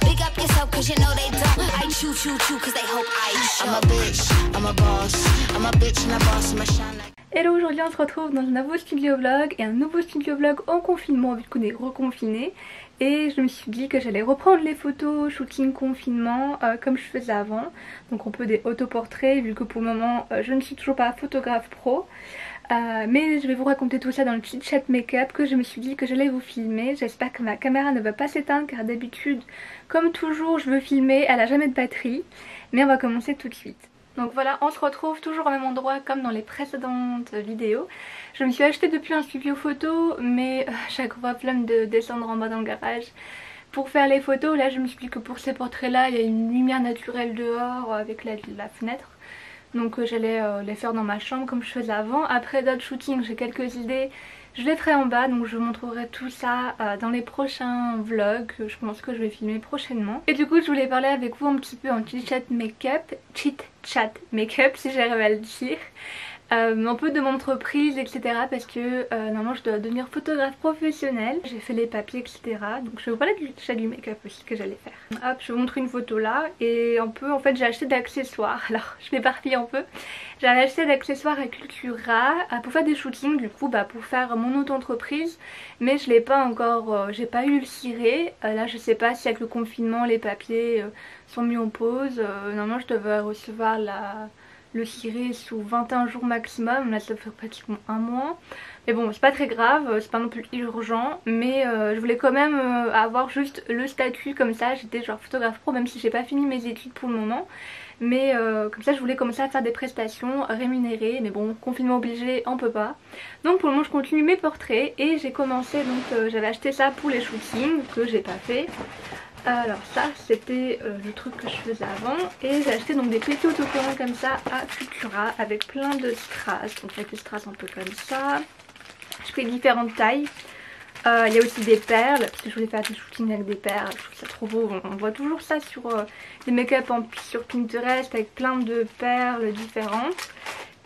Big up yourself cause you know they don't. I choo choo choo cause they hope I show. I'm a bitch, I'm a boss. I'm a bitch and a boss, I'm a shine like. Hello, aujourd'hui on se retrouve dans un nouveau studio vlog et un nouveau studio vlog en confinement vu qu'on est reconfiné. Et je me suis dit que j'allais reprendre les photos shooting confinement comme je faisais avant. Donc on peut des autoportraits vu que pour le moment je ne suis toujours pas photographe pro. Mais je vais vous raconter tout ça dans le chit chat make-up que je me suis dit que j'allais vous filmer. J'espère que ma caméra ne va pas s'éteindre car d'habitude comme toujours je veux filmer, elle a jamais de batterie. Mais on va commencer tout de suite. Donc voilà, on se retrouve toujours au même endroit comme dans les précédentes vidéos. Je me suis acheté depuis un studio photo mais chaque fois flemme de descendre en bas dans le garage pour faire les photos. Là je me suis dit que pour ces portraits là il y a une lumière naturelle dehors avec la fenêtre. Donc j'allais les faire dans ma chambre comme je faisais avant. Après d'autres shootings j'ai quelques idées, je les ferai en bas, donc je vous montrerai tout ça dans les prochains vlogs. Je pense que je vais filmer prochainement. Et du coup je voulais parler avec vous un petit peu en chit chat make-up si j'arrive à le dire. Un peu de mon entreprise etc, parce que normalement je dois devenir photographe professionnelle. J'ai fait les papiers etc, donc je vais vous parler du chat du make-up aussi que j'allais faire. Hop, je vous montre une photo là et un peu en fait j'ai acheté d'accessoires. Alors je m'éparpille un peu. J'avais acheté d'accessoires à Cultura pour faire des shootings du coup pour faire mon auto-entreprise. Mais je l'ai pas encore, j'ai pas eu le ciré. Là je sais pas si avec le confinement les papiers sont mis en pause. Normalement je devais recevoir le ciré sous 21 jours maximum, là ça fait pratiquement un mois. Mais bon c'est pas très grave, c'est pas non plus urgent. Mais je voulais quand même avoir juste le statut comme ça, j'étais genre photographe pro même si j'ai pas fini mes études pour le moment. Mais comme ça je voulais commencer à faire des prestations rémunérées. Mais bon confinement obligé on peut pas. Donc pour le moment je continue mes portraits. Et j'ai commencé donc j'avais acheté ça pour les shootings que j'ai pas fait. Alors ça c'était le truc que je faisais avant. Et j'ai acheté donc des petits autocollants comme ça à Cultura avec plein de strass. Donc avec des strass un peu comme ça. J'ai pris différentes tailles. Il y a aussi des perles parce que je voulais faire des shootings avec des perles. Je trouve ça trop beau. On voit toujours ça sur les make-up sur Pinterest avec plein de perles différentes.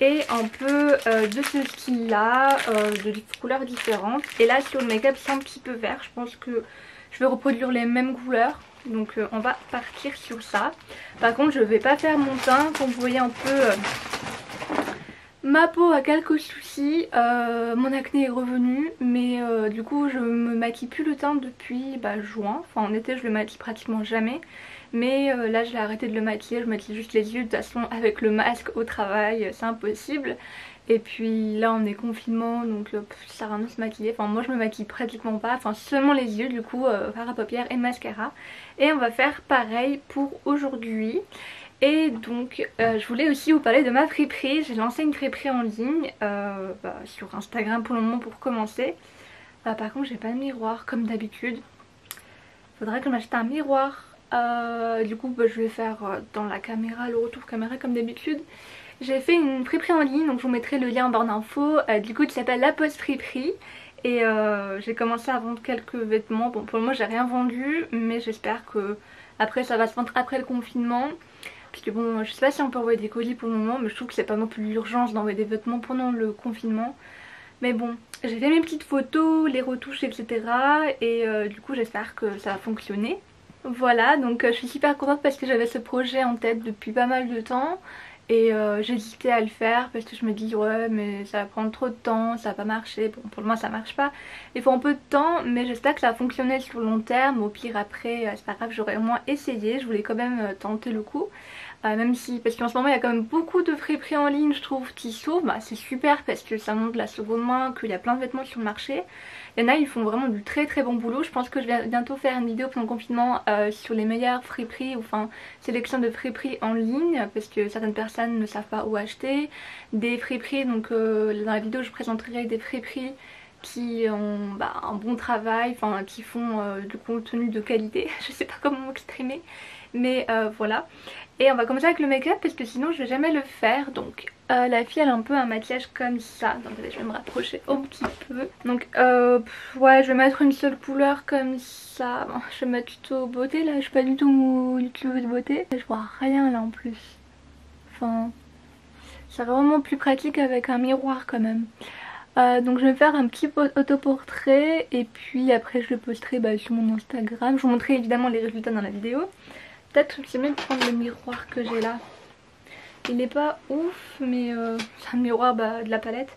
Et un peu de ce style là, de couleurs différentes. Et là sur le make-up c'est un petit peu vert. Je pense que je vais reproduire les mêmes couleurs. Donc on va partir sur ça. Par contre je vais pas faire mon teint. Comme vous voyez un peu ma peau a quelques soucis. Mon acné est revenu. Mais du coup je me maquille plus le teint depuis juin. Enfin en été je le maquille pratiquement jamais. Mais là j'ai arrêté de le maquiller. Je maquille juste les yeux. De toute façon avec le masque au travail c'est impossible. Et puis là on est confinement donc ça sert à rien de se maquiller. Enfin moi je me maquille pratiquement pas, enfin seulement les yeux du coup, fard à paupières et mascara. Et on va faire pareil pour aujourd'hui. Et donc je voulais aussi vous parler de ma friperie. J'ai lancé une friperie en ligne sur Instagram pour le moment pour commencer. Par contre j'ai pas de miroir comme d'habitude. Faudrait que je m'achète un miroir. Du coup je vais faire dans la caméra, le retour caméra comme d'habitude. J'ai fait une friperie en ligne, donc je vous mettrai le lien en barre d'infos, du coup qui s'appelle La Pause Friperie. Et j'ai commencé à vendre quelques vêtements. Bon pour le moment j'ai rien vendu, mais j'espère que après ça va se vendre après le confinement. Puisque bon je sais pas si on peut envoyer des colis pour le moment, mais je trouve que c'est pas non plus l'urgence d'envoyer des vêtements pendant le confinement. Mais bon, j'ai fait mes petites photos, les retouches etc. Et du coup j'espère que ça va fonctionner. Voilà, donc je suis super contente parce que j'avais ce projet en tête depuis pas mal de temps. Et j'hésitais à le faire parce que je me dis ouais mais ça va prendre trop de temps, ça va pas marcher. Bon pour le moment ça marche pas, il faut un peu de temps mais j'espère que ça va fonctionner sur le long terme. Au pire après c'est pas grave, j'aurais au moins essayé, je voulais quand même tenter le coup. Même si, parce qu'en ce moment il y a quand même beaucoup de friperies en ligne je trouve qui s'ouvrent, c'est super parce que ça montre la seconde main, qu'il y a plein de vêtements sur le marché. Il y en a ils font vraiment du très très bon boulot. Je pense que je vais bientôt faire une vidéo pendant le confinement sur les meilleures friperies, ou enfin sélection de friperies en ligne, parce que certaines personnes ne savent pas où acheter. Des friperies, donc dans la vidéo je présenterai des friperies qui ont un bon travail, enfin qui font du contenu de qualité, je sais pas comment m'exprimer, mais voilà. Et on va commencer avec le make-up parce que sinon je vais jamais le faire. Donc la fille elle a un peu un maquillage comme ça. Donc je vais me rapprocher un petit peu. Donc ouais je vais mettre une seule couleur comme ça. Bon, je vais mettre tuto beauté là, je suis pas du tout youtubeuse beauté. Je vois rien là en plus. Enfin c'est vraiment plus pratique avec un miroir quand même. Donc je vais faire un petit autoportrait et puis après je le posterai sur mon Instagram. Je vous montrerai évidemment les résultats dans la vidéo. Peut-être que je vais même prendre le miroir que j'ai là. Il n'est pas ouf mais c'est un miroir de la palette.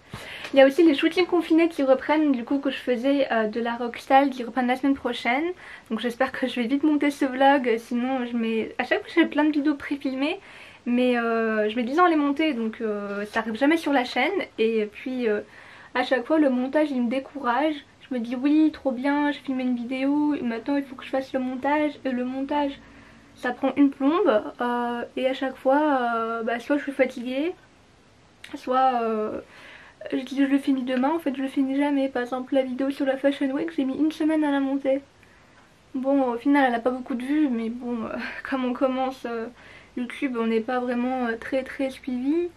Il y a aussi les shootings confinés qui reprennent, du coup que je faisais de la Rockstyle, qui reprennent la semaine prochaine. Donc j'espère que je vais vite monter ce vlog, sinon je mets... À chaque fois j'ai plein de vidéos pré-filmées, mais je mets 10 ans à les monter, donc ça arrive jamais sur la chaîne. Et puis à chaque fois le montage il me décourage. Je me dis oui trop bien, j'ai filmé une vidéo, maintenant il faut que je fasse le montage. Et le montage ça prend une plombe et à chaque fois soit je suis fatiguée, soit je dis je le finis demain, en fait je le finis jamais. Par exemple la vidéo sur la Fashion Week j'ai mis une semaine à la monter. Bon au final elle a pas beaucoup de vues mais bon comme on commence YouTube on n'est pas vraiment très suivi.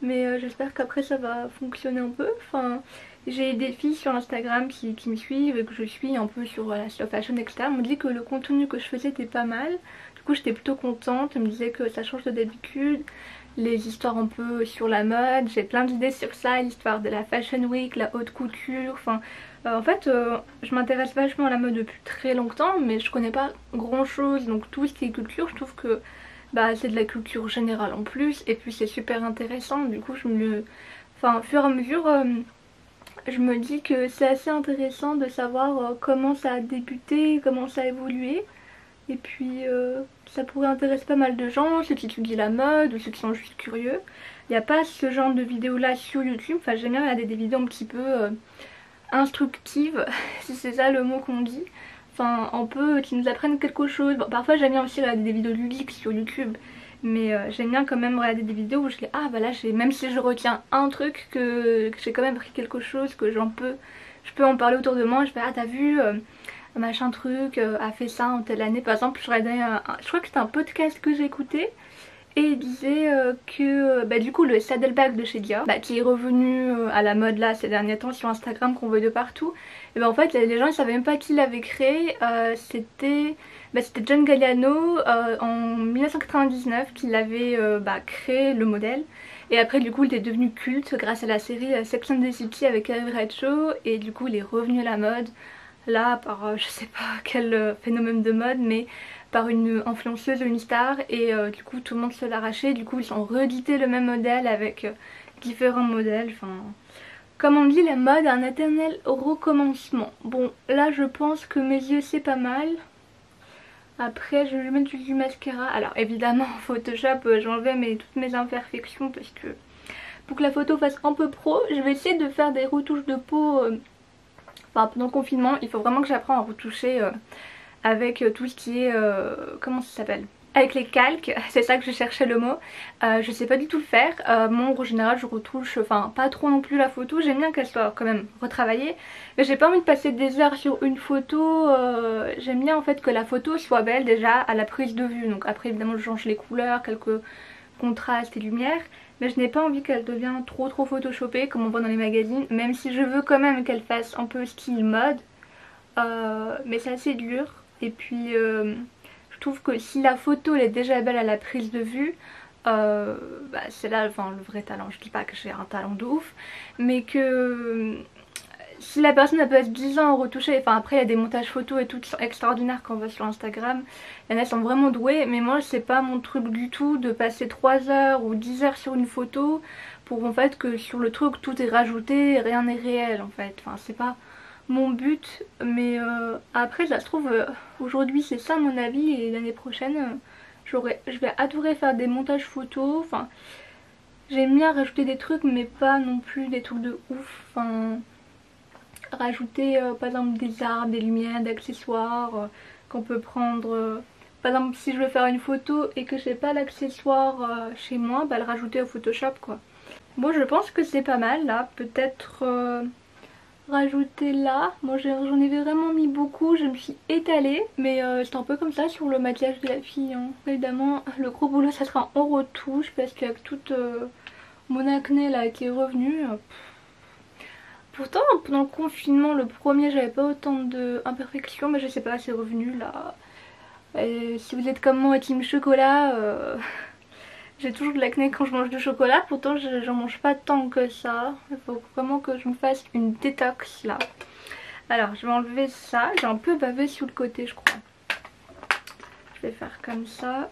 Mais j'espère qu'après ça va fonctionner un peu. Enfin, j'ai des filles sur Instagram qui me suivent et que je suis un peu sur la slow fashion etc. Elles m'ont dit que le contenu que je faisais était pas mal. Du coup j'étais plutôt contente, elles me disaient que ça change de d'habitude. Les histoires un peu sur la mode, j'ai plein d'idées sur ça, l'histoire de la Fashion Week, la haute couture. Enfin, en fait je m'intéresse vachement à la mode depuis très longtemps mais je connais pas grand chose. Donc tout ce qui est culture je trouve que c'est de la culture générale en plus et puis c'est super intéressant. Du coup au fur et à mesure je me dis que c'est assez intéressant de savoir comment ça a débuté, comment ça a évolué. Et puis ça pourrait intéresser pas mal de gens, ceux qui étudient la mode ou ceux qui sont juste curieux. Il n'y a pas ce genre de vidéos là sur YouTube. Enfin j'aime bien regarder des vidéos un petit peu instructives, si c'est ça le mot qu'on dit. Enfin un peu qui nous apprennent quelque chose. Bon, parfois j'aime bien aussi regarder des vidéos ludiques sur YouTube. Mais j'aime bien quand même regarder des vidéos où je dis ah bah là même si je retiens un truc que j'ai quand même appris quelque chose, que je peux en parler autour de moi. Je fais ah t'as vu machin truc a fait ça en telle année. Par exemple je regardais je crois que c'était un podcast que j'écoutais. Et il disait que du coup le saddleback de chez Dia qui est revenu à la mode là ces derniers temps sur Instagram, qu'on voit de partout. Et en fait les gens ils savaient même pas qui l'avait créé. C'était John Galliano en 1999 qui l'avait créé le modèle. Et après du coup il est devenu culte grâce à la série Sex and the City avec Carrie Bradshaw. Et du coup il est revenu à la mode là par je sais pas quel phénomène de mode, mais par une influenceuse ou une star. Et du coup tout le monde se l'arrachait. Du coup ils ont réédité le même modèle avec différents modèles. Enfin, comme on dit, la mode a un éternel recommencement. Bon là je pense que mes yeux c'est pas mal. Après je vais mettre du mascara. Alors évidemment en Photoshop j'enlevais toutes mes imperfections parce que pour que la photo fasse un peu pro, je vais essayer de faire des retouches de peau pendant le confinement. Il faut vraiment que j'apprenne à retoucher avec tout ce qui est comment ça s'appelle, avec les calques, c'est ça que je cherchais le mot. Je sais pas du tout le faire. Moi en général je retouche pas trop non plus la photo. J'aime bien qu'elle soit quand même retravaillée, mais j'ai pas envie de passer des heures sur une photo. J'aime bien en fait que la photo soit belle déjà à la prise de vue. Donc après évidemment je change les couleurs, quelques contrastes et lumières, mais je n'ai pas envie qu'elle devienne trop photoshopée comme on voit dans les magazines, même si je veux quand même qu'elle fasse un peu style mode. Mais c'est assez dur. Et puis je trouve que si la photo elle est déjà belle à la prise de vue, c'est là le vrai talent. Je dis pas que j'ai un talent de ouf, mais que si la personne elle peut être 10 ans retouchée, après il y a des montages photos et tout qui sont extraordinaires quand on va sur Instagram, il y en a qui sont vraiment doués, mais moi c'est pas mon truc du tout de passer 3 heures ou 10 heures sur une photo pour en fait que sur le truc tout est rajouté, rien n'est réel en fait. Enfin c'est pas mon but, mais après ça se trouve aujourd'hui c'est ça mon avis, et l'année prochaine je vais adorer faire des montages photos. Enfin j'aime bien rajouter des trucs mais pas non plus des trucs de ouf. Enfin rajouter par exemple des arbres, des lumières, des accessoires qu'on peut prendre. Par exemple si je veux faire une photo et que j'ai pas l'accessoire chez moi, le rajouter au Photoshop quoi. Bon je pense que c'est pas mal là, peut-être rajouter là. Moi j'en ai vraiment mis beaucoup, je me suis étalée, mais c'est un peu comme ça sur le maquillage de la fille hein. Évidemment le gros boulot ça sera en retouche parce qu'avec toute mon acné là qui est revenu pourtant pendant le confinement le premier j'avais pas autant d'imperfections, mais je sais pas, c'est revenu là. Et si vous êtes comme moi team chocolat J'ai toujours de l'acné quand je mange du chocolat, pourtant j'en mange pas tant que ça. Il faut vraiment que je me fasse une détox là. Alors je vais enlever ça, j'ai un peu bavé sur le côté je crois. Je vais faire comme ça,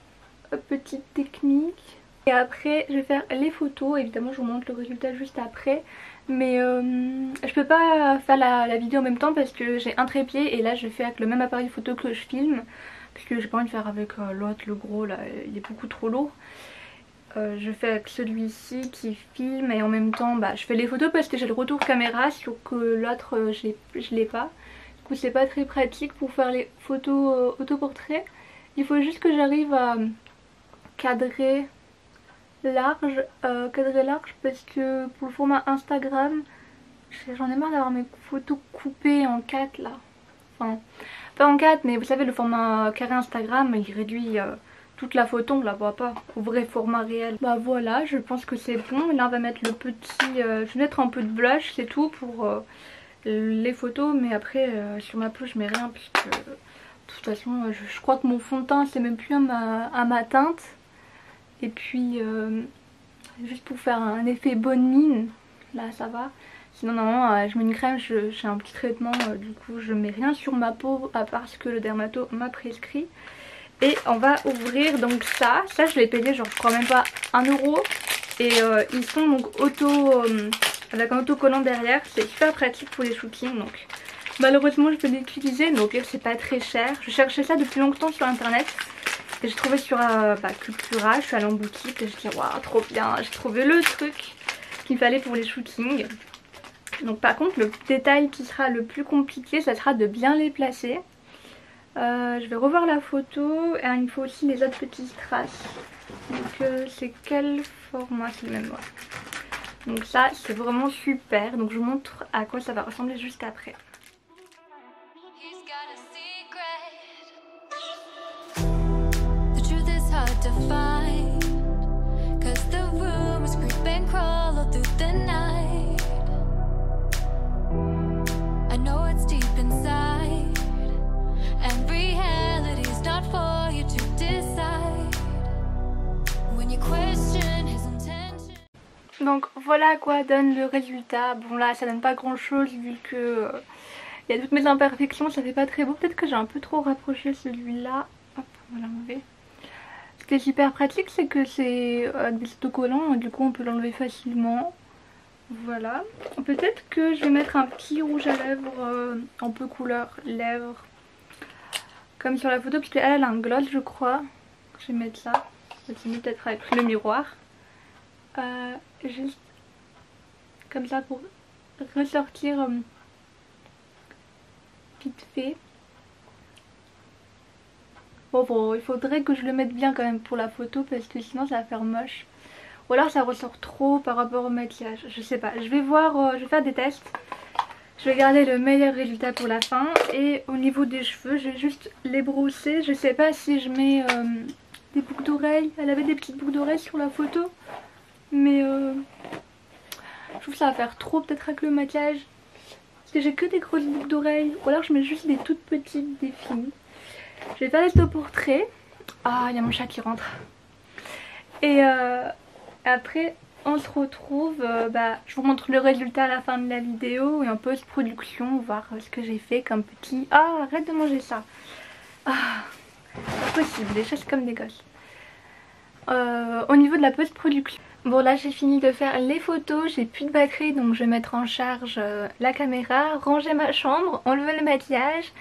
petite technique. Et après je vais faire les photos, évidemment je vous montre le résultat juste après. Mais je peux pas faire la vidéo en même temps parce que j'ai un trépied et là je fais avec le même appareil photo que je filme. Parce que j'ai pas envie de faire avec l'autre, le gros là, il est beaucoup trop lourd. Je fais avec celui-ci qui filme et en même temps bah, je fais les photos parce que j'ai le retour caméra, sur que l'autre je l'ai pas. Du coup c'est pas très pratique pour faire les photos autoportrait. Il faut juste que j'arrive à cadrer large, parce que pour le format Instagram j'en ai marre d'avoir mes photos coupées en 4 là. Enfin pas en 4 mais vous savez le format carré Instagram il réduit toute la photo, on la voit pas au vrai format réel. Bah voilà, je pense que c'est bon. Et là on va mettre le petit, je vais mettre un peu de blush, c'est tout pour les photos. Mais après sur ma peau je mets rien puisque de toute façon je crois que mon fond de teint c'est même plus à ma teinte. Et puis juste pour faire un effet bonne mine, là ça va. Sinon normalement je mets une crème, j'ai un petit traitement, du coup je mets rien sur ma peau à part ce que le dermato m'a prescrit. Et on va ouvrir donc ça je l'ai payé genre je crois même pas 1 euro. Et ils sont donc avec un autocollant derrière, c'est super pratique pour les shootings. Donc malheureusement je peux l'utiliser, mais au pire c'est pas très cher. Je cherchais ça depuis longtemps sur internet et j'ai trouvé sur Cultura, je suis allée en boutique et je dis waouh trop bien, j'ai trouvé le truc qu'il me fallait pour les shootings. Donc par contre le détail qui sera le plus compliqué ça sera de bien les placer. Je vais revoir la photo et il me faut aussi les autres petits strass. Donc c'est quel format? C'est le même, ouais. Donc ça c'est vraiment super. Donc je vous montre à quoi ça va ressembler juste après. Donc voilà à quoi donne le résultat. Bon là ça donne pas grand chose vu que il y a toutes mes imperfections, ça fait pas très beau. Peut-être que j'ai un peu trop rapproché celui-là. Hop, on va l'enlever. Ce qui est super pratique c'est que c'est des autocollants, du coup on peut l'enlever facilement. Voilà. Peut-être que je vais mettre un petit rouge à lèvres un peu couleur lèvres. Comme sur la photo, parce qu'elle a un gloss je crois. Je vais mettre ça. C'est mieux peut-être avec le miroir. Juste comme ça pour ressortir vite fait. Bon, il faudrait que je le mette bien quand même pour la photo parce que sinon ça va faire moche. Ou alors ça ressort trop par rapport au maquillage, je sais pas. Je vais voir, je vais faire des tests. Je vais garder le meilleur résultat pour la fin. Et au niveau des cheveux, je vais juste les brosser. Je sais pas si je mets des boucles d'oreilles. Elle avait des petites boucles d'oreilles sur la photo. Mais je trouve que ça va faire trop peut-être avec le maquillage. Parce que j'ai que des grosses boucles d'oreilles. Ou alors je mets juste des toutes petites, des fines. Je vais faire les autoportraits. Ah, il y a mon chat qui rentre. Et après on se retrouve, je vous montre le résultat à la fin de la vidéo. Et en post-production, voir ce que j'ai fait comme petit... Ah, arrête de manger ça. Ah, pas possible, les chats c'est comme des gosses. Au niveau de la post-production, bon là j'ai fini de faire les photos, j'ai plus de batterie donc je vais mettre en charge la caméra, ranger ma chambre, enlever le maquillage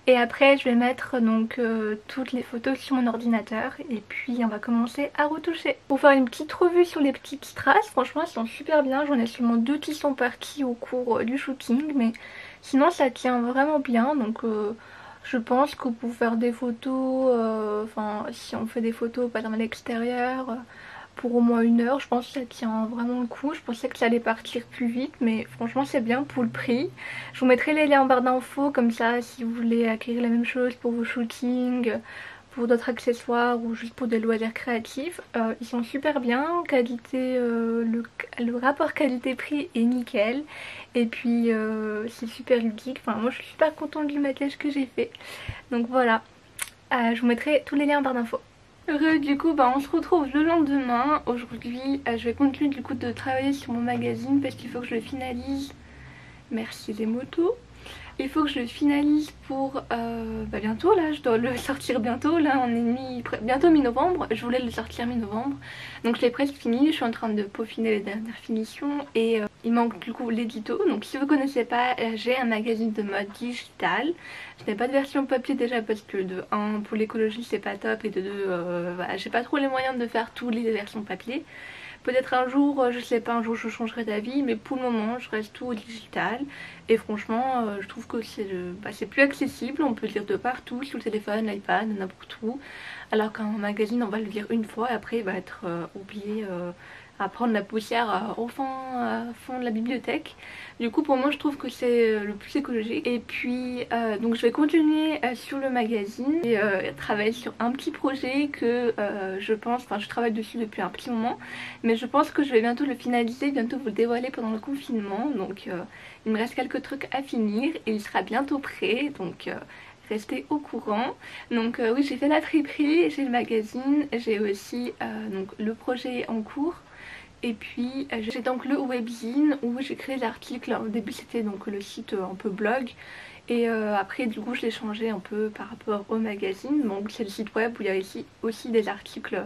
et après je vais mettre donc toutes les photos sur mon ordinateur et puis on va commencer à retoucher. Pour faire une petite revue sur les petites strass, franchement elles sont super bien, j'en ai seulement 2 qui sont partis au cours du shooting mais sinon ça tient vraiment bien donc... je pense que pour faire des photos, si on fait des photos par exemple à l'extérieur, pour au moins 1 heure, je pense que ça tient vraiment le coup. Je pensais que ça allait partir plus vite, mais franchement c'est bien pour le prix. Je vous mettrai les liens en barre d'infos, comme ça si vous voulez acquérir la même chose pour vos shootings, pour d'autres accessoires ou juste pour des loisirs créatifs. Ils sont super bien, qualité, le rapport qualité-prix est nickel. Et puis c'est super ludique, enfin moi je suis super contente du maquillage que j'ai fait. Donc voilà, je vous mettrai tous les liens en barre d'infos. Du coup on se retrouve le lendemain. Aujourd'hui je vais continuer du coup de travailler sur mon magazine parce qu'il faut que je le finalise. Merci les motos. Il faut que je le finalise pour bientôt là, je dois le sortir bientôt, là on est bientôt mi-novembre, je voulais le sortir mi-novembre. Donc je l'ai presque fini, je suis en train de peaufiner les dernières finitions et il manque du coup l'édito. Donc si vous connaissez pas, j'ai un magazine de mode digital. Je n'ai pas de version papier déjà parce que de 1 pour l'écologie c'est pas top et de 2 voilà, j'ai pas trop les moyens de faire toutes les versions papier. Peut-être un jour, je sais pas, un jour je changerai d'avis, mais pour le moment je reste tout au digital. Et franchement, je trouve que c'est plus accessible, on peut le lire de partout, sur le téléphone, l'iPad, n'importe où. Alors qu'un magazine, on va le lire une fois et après il va être oublié à prendre la poussière au fond de la bibliothèque. Du coup pour moi je trouve que c'est le plus écologique. Et puis donc je vais continuer sur le magazine et travailler sur un petit projet que je pense, enfin je travaille dessus depuis un petit moment, mais je pense que je vais bientôt le finaliser, bientôt vous le dévoiler pendant le confinement. Donc il me reste quelques trucs à finir et il sera bientôt prêt, donc restez au courant. Donc oui, j'ai fait la friperie, j'ai le magazine, j'ai aussi donc le projet en cours. Et puis j'ai donc le webzine où j'écris des articles. Au début c'était donc le site un peu blog. Et après du coup je l'ai changé un peu par rapport au magazine. Donc c'est le site web où il y a aussi des articles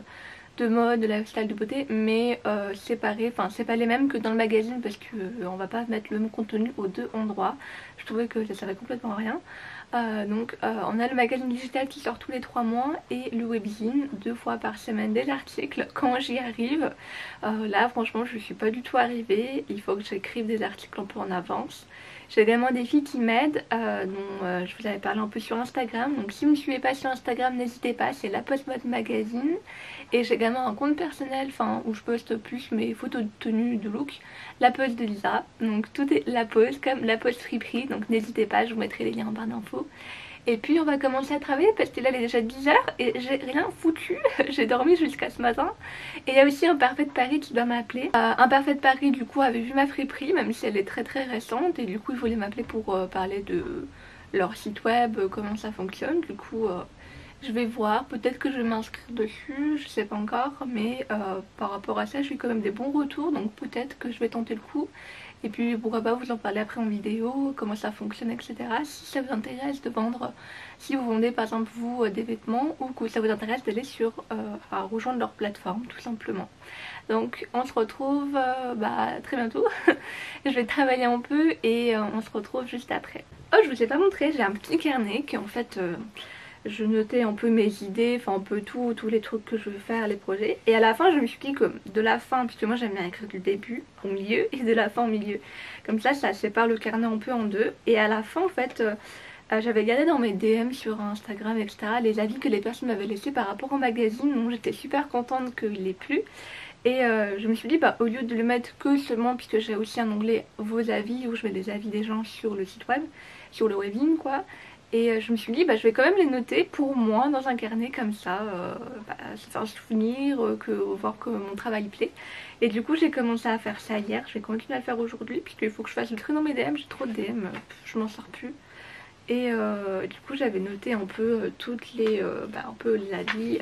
de mode, de lifestyle, de beauté, mais séparés, enfin c'est pas les mêmes que dans le magazine parce que on va pas mettre le même contenu aux deux endroits. Je trouvais que ça servait complètement à rien. On a le magazine digital qui sort tous les 3 mois et le webzine 2 fois par semaine des articles quand j'y arrive. Là franchement je suis pas du tout arrivée, il faut que j'écrive des articles un peu en avance. J'ai également des filles qui m'aident, dont je vous avais parlé un peu sur Instagram. Donc si vous ne me suivez pas sur Instagram, n'hésitez pas, c'est La Poste Mode Magazine. Et j'ai également un compte personnel, enfin où je poste plus mes photos de tenue, de look, La Pose de Lisa. Donc tout est La Pose, comme La Pose Friperie, donc n'hésitez pas, je vous mettrai les liens en barre d'infos. Et puis on va commencer à travailler parce que là il est déjà 10 h et j'ai rien foutu, j'ai dormi jusqu'à ce matin. Et il y a aussi un Parfait de Paris qui doit m'appeler. Un Parfait de Paris du coup avait vu ma friperie, même si elle est très récente, et du coup il voulait m'appeler pour parler de leur site web, comment ça fonctionne. Du coup je vais voir, peut-être que je vais m'inscrire dessus, je sais pas encore, mais par rapport à ça j'ai eu quand même des bons retours, donc peut-être que je vais tenter le coup. Et puis pourquoi pas vous en parler après en vidéo, comment ça fonctionne, etc. Si ça vous intéresse de vendre, si vous vendez par exemple vous des vêtements, ou que ça vous intéresse d'aller à rejoindre leur plateforme tout simplement. Donc on se retrouve très bientôt. Je vais travailler un peu et on se retrouve juste après. Oh, je vous ai pas montré, j'ai un petit carnet qui en fait je notais un peu mes idées, enfin un peu tous les trucs que je veux faire, les projets. Et à la fin je me suis dit que de la fin, puisque moi j'aime bien écrire du début au milieu et de la fin au milieu. Comme ça sépare le carnet un peu en deux. Et à la fin en fait j'avais regardé dans mes DM sur Instagram etc. les avis que les personnes m'avaient laissés par rapport au magazine. Donc j'étais super contente qu'il l'ait plu. Et je me suis dit au lieu de le mettre que seulement, puisque j'ai aussi un onglet vos avis où je mets des avis des gens sur le site web, sur le webin quoi. Et je me suis dit je vais quand même les noter pour moi dans un carnet comme ça, se faire un souvenir, voir que mon travail plaît. Et du coup j'ai commencé à faire ça hier, je vais continuer à le faire aujourd'hui puisqu'il faut que je fasse le tri dans mes DM, j'ai trop de DM, je m'en sors plus. Et du coup j'avais noté un peu toutes les un peu les avis,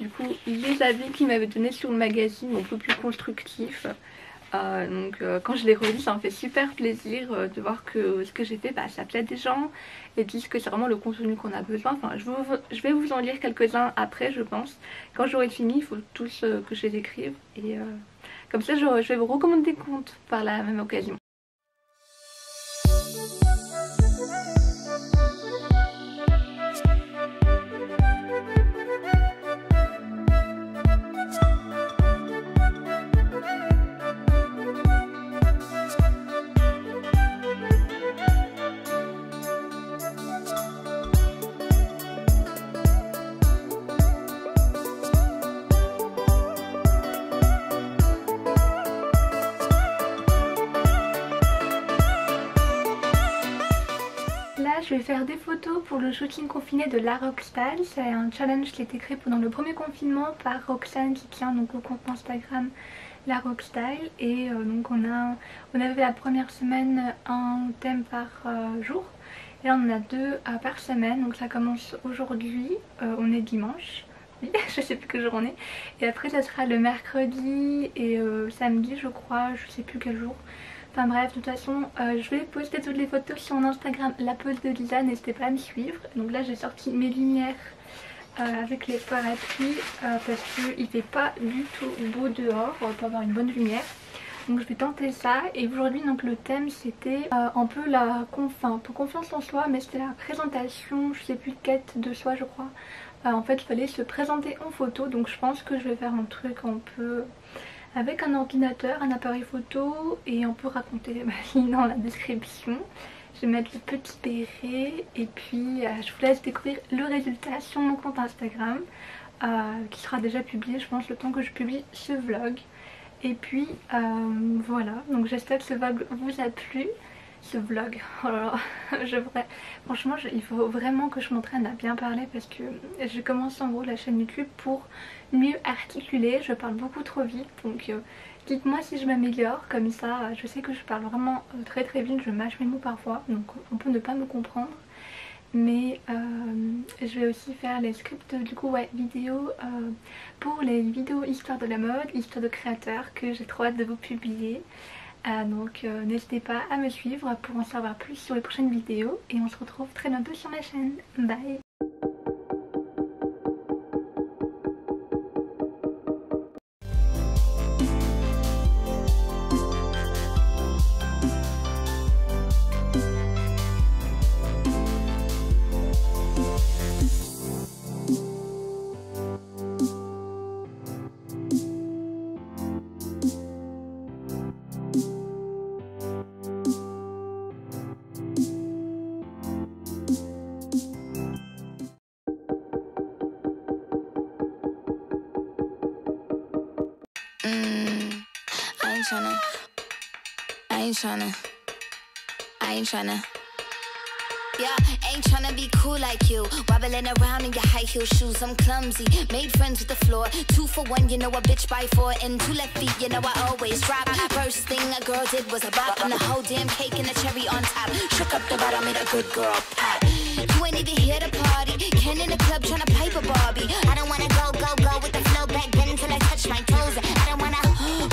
du coup les avis qu'ils m'avaient donné sur le magazine, un peu plus constructifs. Quand je les relis ça me fait super plaisir de voir que ce que j'ai fait ça plaît des gens et disent que c'est vraiment le contenu qu'on a besoin. Enfin je vais vous en lire quelques-uns après je pense. Quand j'aurai fini il faut tous que je les écrive et comme ça je vais vous recommander des comptes par la même occasion. Je vais faire des photos pour le shooting confiné de La Rockstyle. C'est un challenge qui a été créé pendant le premier confinement par Roxane qui tient donc au compte Instagram La Rockstyle. Et donc on avait la première semaine un thème par jour. Et là on en a 2 par semaine, donc ça commence aujourd'hui, on est dimanche. aujourd'hui, je sais plus quel jour on est. Et après ça sera le mercredi et samedi je crois, je sais plus quel jour. Enfin bref, de toute façon je vais poster toutes les photos sur mon Instagram, la pause de Lisa, n'hésitez pas à me suivre. Donc là j'ai sorti mes lumières avec les parapluies parce qu'il fait pas du tout beau dehors pour avoir une bonne lumière. Donc je vais tenter ça. Et aujourd'hui donc le thème c'était un peu la confiance en soi, mais c'était la présentation, je sais plus, quête de soi je crois. En fait il fallait se présenter en photo, donc je pense que je vais faire un truc un peu avec un ordinateur, un appareil photo, et on peut raconter dans la description. Je vais mettre le petit béret et puis je vous laisse découvrir le résultat sur mon compte Instagram qui sera déjà publié je pense le temps que je publie ce vlog. Et puis voilà, donc j'espère que ce vlog vous a plu. Ce vlog, oh là là, franchement il faut vraiment que je m'entraîne à bien parler parce que j'ai commencé en gros la chaîne YouTube pour mieux articuler. Je parle beaucoup trop vite, donc dites-moi si je m'améliore, comme ça je sais que je parle vraiment très vite, je mâche mes mots parfois, donc on peut ne pas me comprendre. Mais je vais aussi faire les scripts du coup vidéo pour les vidéos histoire de la mode, histoire de créateurs que j'ai trop hâte de vous publier. Donc n'hésitez pas à me suivre pour en savoir plus sur les prochaines vidéos et on se retrouve très bientôt sur ma chaîne. Bye. I ain't tryna. Yeah, ain't tryna be cool like you. Wobbling around in your high heel shoes, I'm clumsy. Made friends with the floor. 2 for 1, you know a bitch by 4. And 2 left feet, you know I always drop. First thing a girl did was a bop. And the whole damn cake and the cherry on top. Shook up the bottom, made a good girl pop. You ain't even here to party. Ken in the club tryna pipe a Barbie. I don't wanna go with the flow back then until I touch my toes. I don't wanna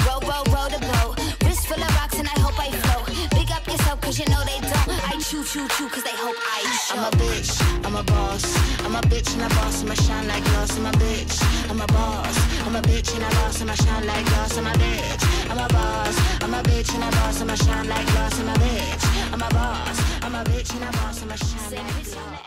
roll the boat. Wrist full of rocks and I hope I float. Big up yourself cause you know they don't. I chew cause they hope I show. I'm a bitch, I'm a boss. I'm a bitch and a boss, I'ma shine like glass. I'm a bitch, I'm a boss. I'm a bitch and a boss, I'ma shine like glass. I'm a bitch, I'm a boss. I'm a bitch and a boss, I'ma shine like glass. I'm a bitch, I'm a boss. I'm a bitch and a boss, I'ma shine like glass.